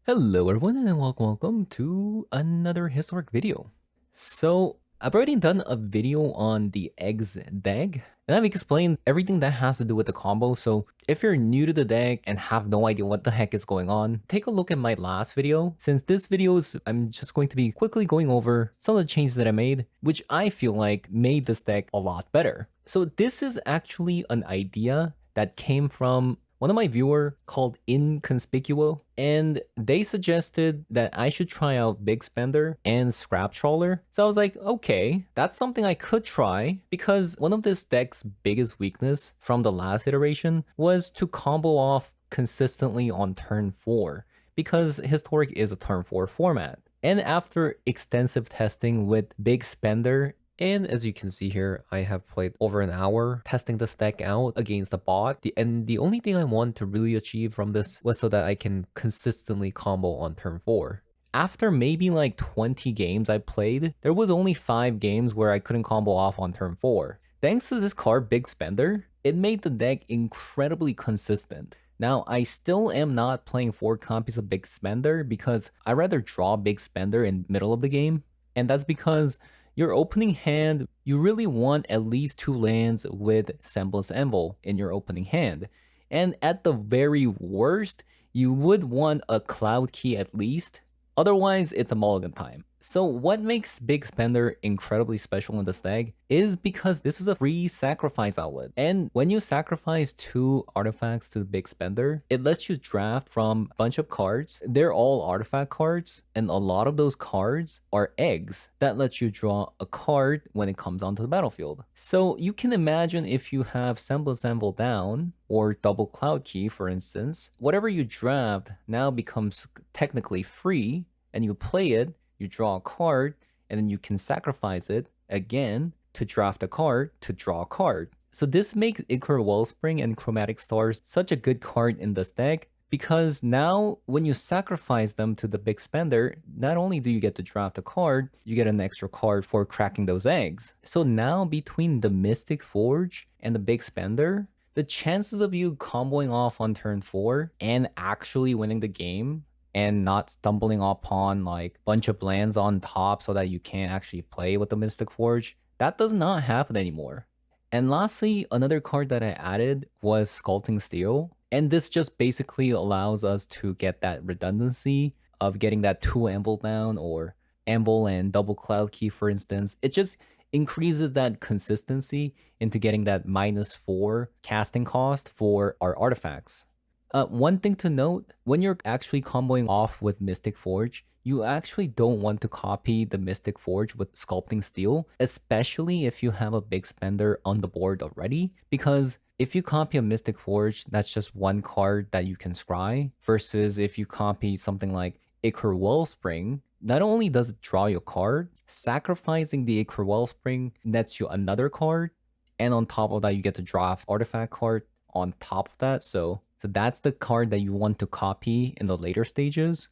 Hello everyone and welcome to another historic video. So I've already done a video on the eggs deck and I've explained everything that has to do with the combo. So if you're new to the deck and have no idea what the heck is going on, take a look at my last video. Since this video is, I'm just going to be quickly going over some of the changes that I made, which I feel like made this deck a lot better. So this is actually an idea that came from one of my viewer called Inconspicuo, and they suggested that I should try out Big Spender and Scrap Trawler. So I was like, okay, that's something I could try, because one of this deck's biggest weakness from the last iteration was to combo off consistently on turn 4, because Historic is a turn 4 format. And after extensive testing with Big Spender, and as you can see here, I have played over an hour testing this deck out against the bot. And the only thing I want to really achieve from this was so that I can consistently combo on turn 4. After maybe like 20 games I played, there was only 5 games where I couldn't combo off on turn 4. Thanks to this card, Big Spender, it made the deck incredibly consistent. Now, I still am not playing 4 copies of Big Spender because I rather draw Big Spender in middle of the game. And that's because your opening hand, you really want at least 2 lands with Semblance Anvil in your opening hand. And at the very worst, you would want a Cloud Key at least. Otherwise, it's a mulligan time. So what makes Big Spender incredibly special in this deck is because this is a free sacrifice outlet. And when you sacrifice 2 artifacts to the Big Spender, it lets you draft from a bunch of cards. They're all artifact cards, and a lot of those cards are eggs that let you draw a card when it comes onto the battlefield. So you can imagine if you have Semblance Anvil down, or double Cloud Key for instance, whatever you draft now becomes technically free, and you play it, you draw a card, and then you can sacrifice it again to draft a card to draw a card. So this makes Ichor Wellspring and Chromatic Stars such a good card in this deck, because now when you sacrifice them to the Big Spender, not only do you get to draft a card, you get an extra card for cracking those eggs. So now between the Mystic Forge and the Big Spender, the chances of you comboing off on turn 4 and actually winning the game and not stumbling upon like a bunch of lands on top so that you can't actually play with the Mystic Forge, that does not happen anymore. And lastly, another card that I added was Sculpting Steel. And this just basically allows us to get that redundancy of getting that 2 Anvil down, or Anvil and double Cloud Key for instance. It just increases that consistency into getting that -4 casting cost for our artifacts. One thing to note, when you're actually comboing off with Mystic Forge, you actually don't want to copy the Mystic Forge with Sculpting Steel, especially if you have a Big Spender on the board already, because if you copy a Mystic Forge, that's just one card that you can scry, versus if you copy something like Ichor Wellspring, not only does it draw your card, sacrificing the Ichor Wellspring nets you another card, and on top of that, you get to draft artifact card on top of that, so that's the card that you want to copy in the later stages.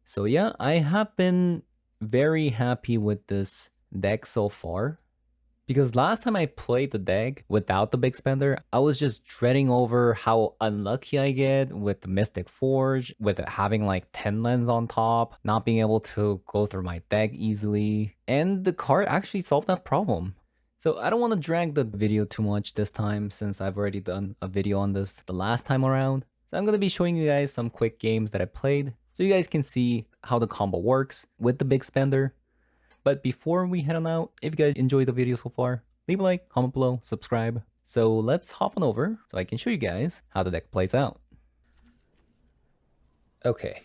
So yeah, I have been very happy with this deck so far, because last time I played the deck without the Big Spender, I was just dreading over how unlucky I get with the Mystic Forge, with it having like 10 lands on top, not being able to go through my deck easily, and the card actually solved that problem. So I don't want to drag the video too much this time, since I've already done a video on this the last time around. So I'm going to be showing you guys some quick games that I played, so you guys can see how the combo works with the Big Spender. But before we head on out, if you guys enjoyed the video so far, leave a like, comment below, subscribe. So let's hop on over so I can show you guys how the deck plays out. Okay.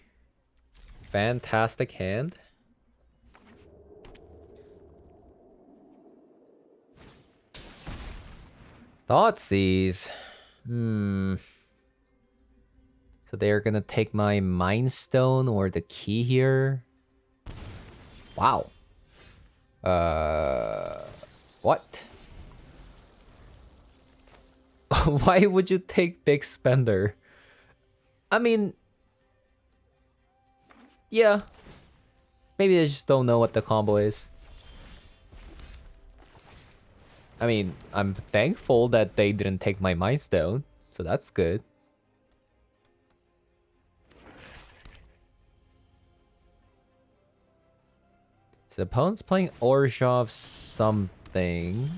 Fantastic hand. Thoughtseize. So they're gonna take my Mind Stone or the key here. Wow. What? Why would you take Big Spender? I mean, yeah. Maybe I just don't know what the combo is. I mean, I'm thankful that they didn't take my Mind Stone, so that's good. So opponent's playing Orzhov something.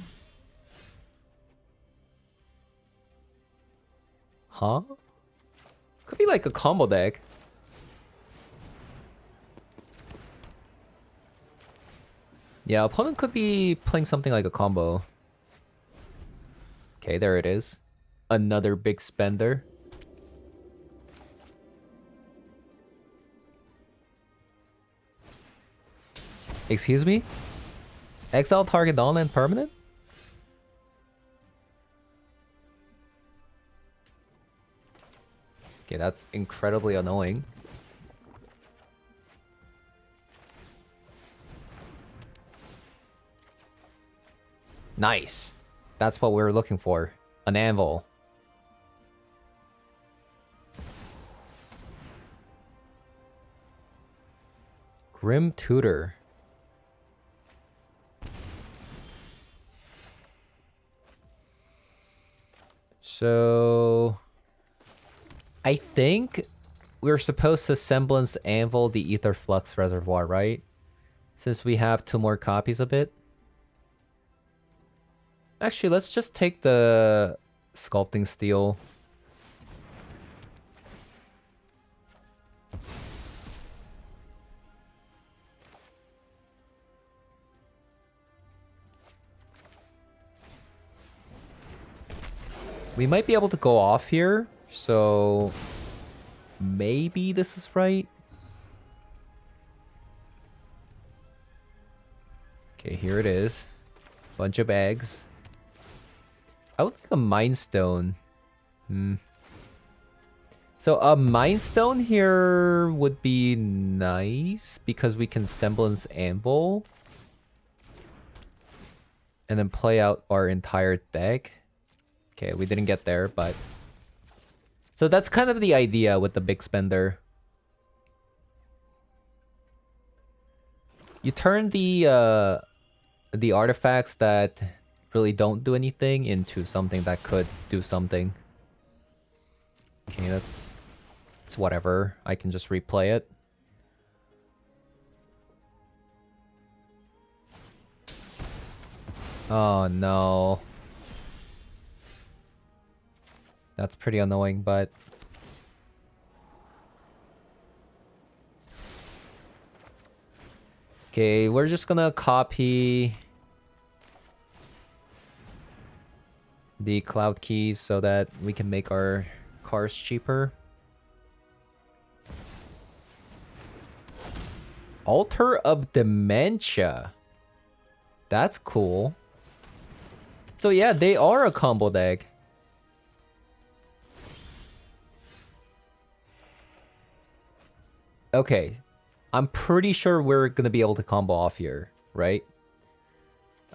Huh? Could be like a combo deck. Yeah, opponent could be playing something like a combo. Okay, there it is. Another big spender. Excuse me? Exile target non-land permanent? Okay, that's incredibly annoying. Nice. That's what we were looking for. An anvil. Grim Tutor. So... I think we're supposed to semblance anvil the Ether Flux Reservoir, right? Since we have 2 more copies of it. Actually, let's just take the Sculpting Steel. We might be able to go off here, so maybe this is right. Okay, here it is. Bunch of eggs. I would like a Mind Stone. So a Mind Stone here would be nice because we can semblance anvil. And then play out our entire deck. Okay, we didn't get there, but... So that's kind of the idea with the big spender. You turn the artifacts that really don't do anything into something that could do something. Okay, that's it's whatever. I can just replay it. Oh no. That's pretty annoying, but... Okay, we're just gonna copy the cloud keys so that we can make our cars cheaper. Altar of Dementia. That's cool. So yeah, they are a combo deck. Okay. I'm pretty sure we're gonna be able to combo off here, right?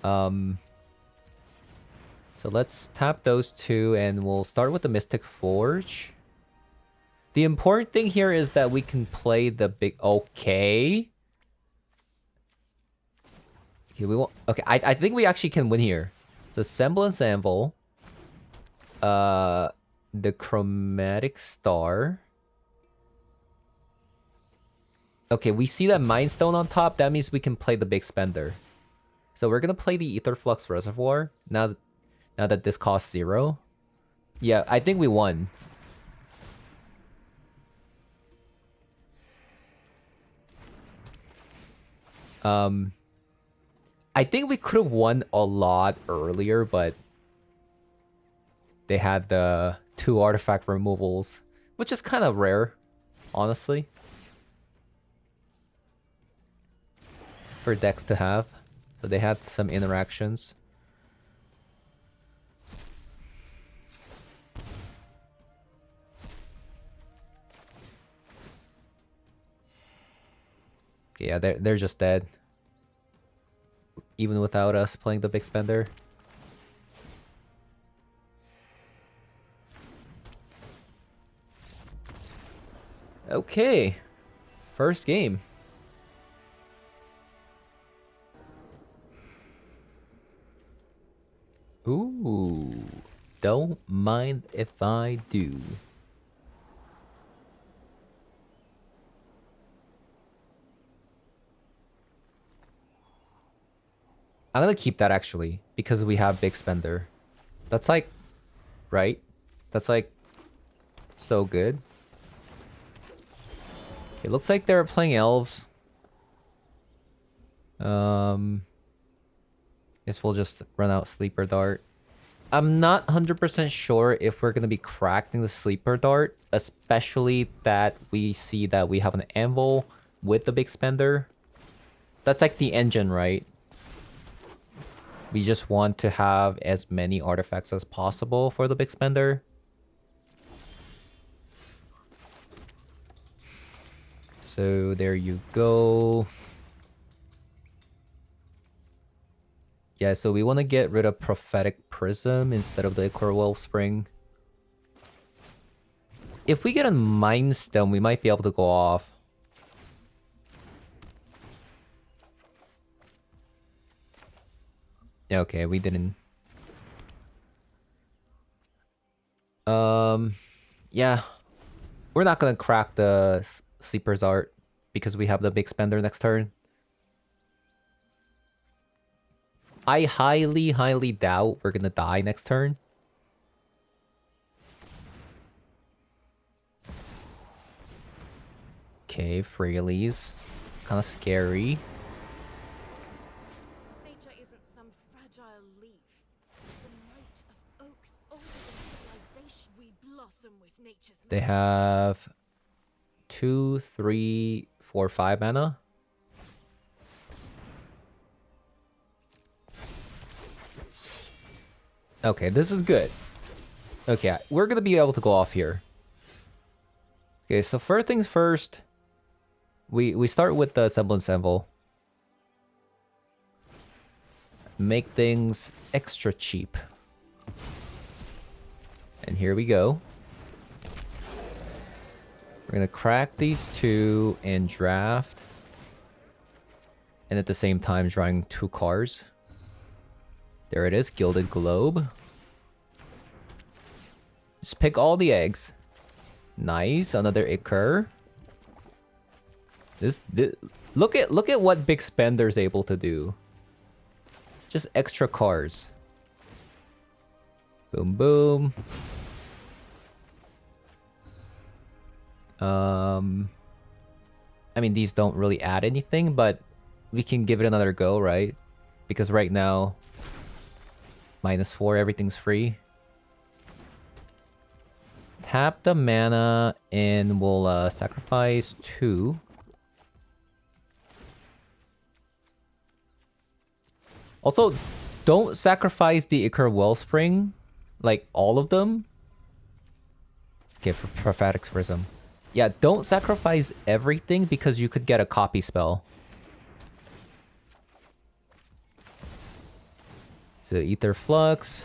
So let's tap those 2 and we'll start with the Mystic Forge. The important thing here is that we can play the big... Okay. Okay, we won't... Okay, I think we actually can win here. So Semblance Anvil. The Chromatic Star. Okay, we see that Mind Stone on top. That means we can play the big spender. So we're gonna play the Ether Flux Reservoir now that this costs 0. Yeah, I think we won. I think we could have won a lot earlier, but they had the 2 artifact removals, which is kind of rare, honestly, for decks to have. So they had some interactions. Okay, yeah, they're just dead. Even without us playing the big spender. Okay. First game. Ooh. Don't mind if I do. I'm gonna keep that actually, because we have big spender. That's like, right? That's like so good. It looks like they're playing elves. Guess we'll just run out sleeper dart. I'm not 100% sure if we're gonna be cracking the sleeper dart, especially that we see that we have an anvil with the big spender. That's like the engine, right? We just want to have as many artifacts as possible for the big spender. So there you go. Yeah, so we want to get rid of Prophetic Prism instead of the Ichor Wellspring. If we get a Mind Stone, we might be able to go off. Okay, we didn't. Yeah. We're not gonna crack the Sleeper's Art because we have the big spender next turn. I highly doubt we're gonna die next turn. Okay, Fraley's. Kind of scary. Nature isn't some fragile leaf. The might of oaks older than civilization. We blossom with nature's They magic. have 2, 3, 4, 5 mana. Okay, this is good. Okay, we're gonna be able to go off here. Okay, so first things first, we start with the Semblance Anvil. Make things extra cheap. And here we go. We're gonna crack these two and draft. And at the same time drawing 2 cards. There it is, Gilded Globe. Just pick all the eggs. Nice, another Ichor. This look at what Big Spender's able to do. Just extra cards. Boom boom. I mean, these don't really add anything, but we can give it another go, right? Because right now, -4, everything's free. Tap the mana and we'll sacrifice 2. Also, don't sacrifice the Ichor Wellspring, like all of them. Okay, for Prophetic Prism. Yeah, don't sacrifice everything because you could get a copy spell. So Ether Flux.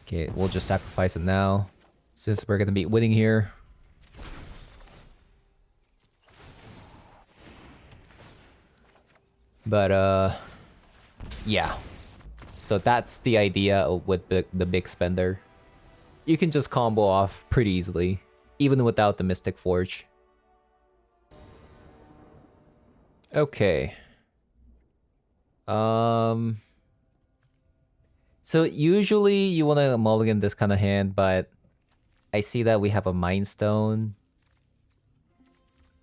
Okay, we'll just sacrifice it now, since we're gonna be winning here. But yeah. So that's the idea with the big spender. You can just combo off pretty easily, even without the Mystic Forge. Okay. So usually you want to mulligan this kind of hand, but I see that we have a Mind Stone.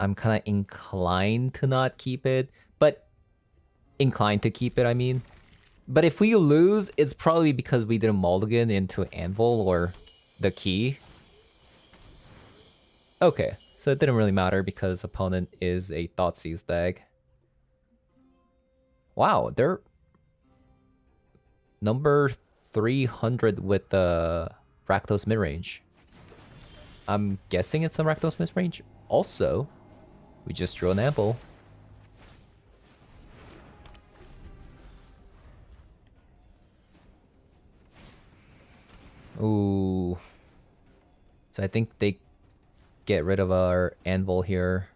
I'm kind of inclined to not keep it, but inclined to keep it, I mean. But if we lose, it's probably because we didn't mulligan into Anvil or the key. Okay, so it didn't really matter because opponent is a Thoughtseize Stag. Wow, they're number 300 with the Rakdos midrange. I'm guessing it's the Rakdos midrange. Also, we just drew an Anvil. Ooh. So I think they get rid of our Anvil here.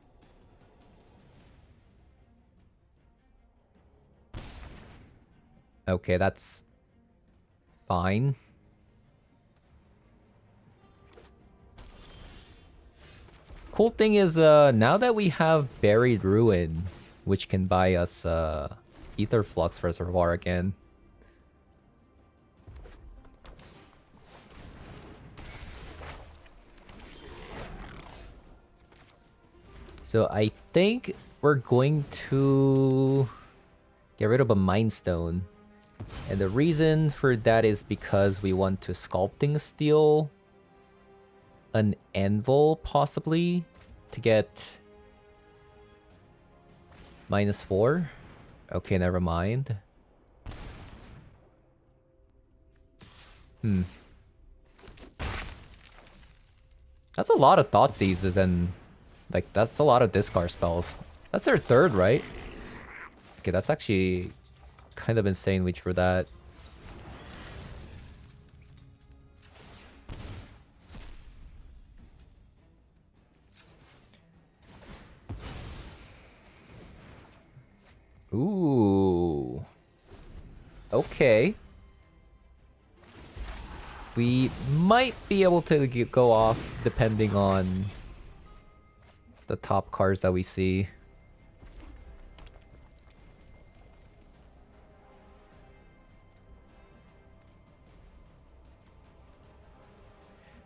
Okay, that's fine. Cool thing is, now that we have Buried Ruin, which can buy us Ether Flux Reservoir again. So I think we're going to get rid of a Mind Stone. And the reason for that is because we want to Sculpting Steel an Anvil, possibly, to get -4. Okay, never mind. That's a lot of Thought Seizes, and like that's a lot of discard spells. That's their third, right? Okay, that's actually kind of insanely true that. Ooh. Okay. We might be able to go off depending on the top cards that we see.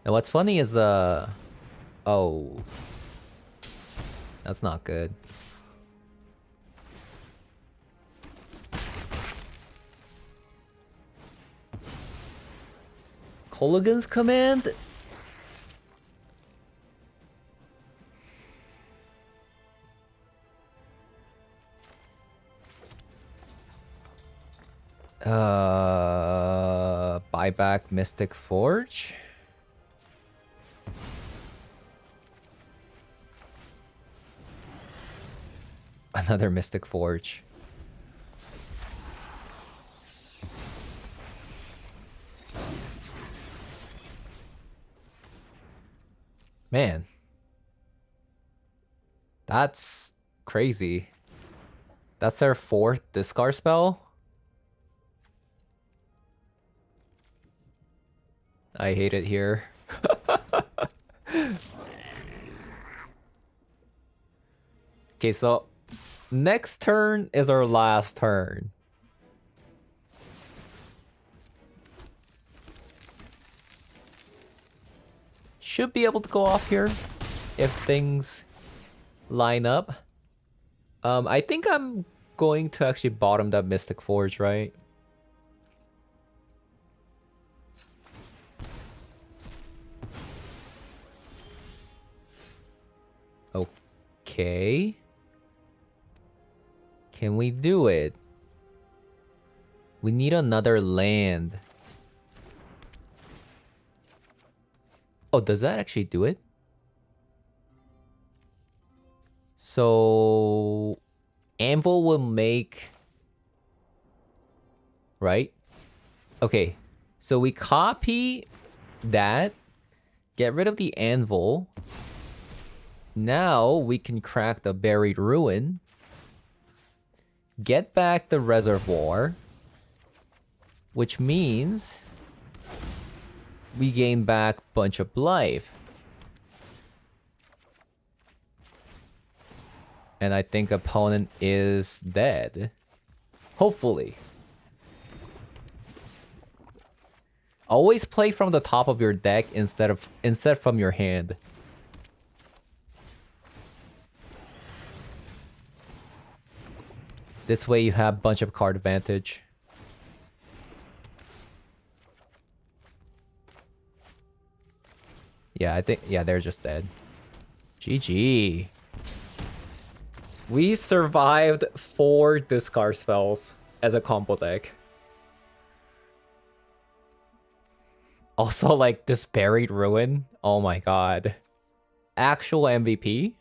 Now what's funny is oh, that's not good. Colligan's Command? Buyback Mystic Forge? Another Mystic Forge. Man. That's crazy. That's their 4th discard spell? I hate it here. Okay, so next turn is our last turn. Should be able to go off here if things line up. I think I'm going to actually bottom that Mystic Forge, right? Okay. Can we do it? We need another land. Oh, does that actually do it? So Anvil will make, right? Okay, so we copy that, get rid of the Anvil. Now we can crack the Buried Ruin, get back the Reservoir, which means we gain back Bunch of Life. And I think opponent is dead. Hopefully. Always play from the top of your deck instead from your hand. This way you have bunch of card advantage. Yeah, I think they're just dead. GG. We survived 4 discard spells as a combo deck. Also, like, this Buried Ruin. Oh my god. Actual MVP.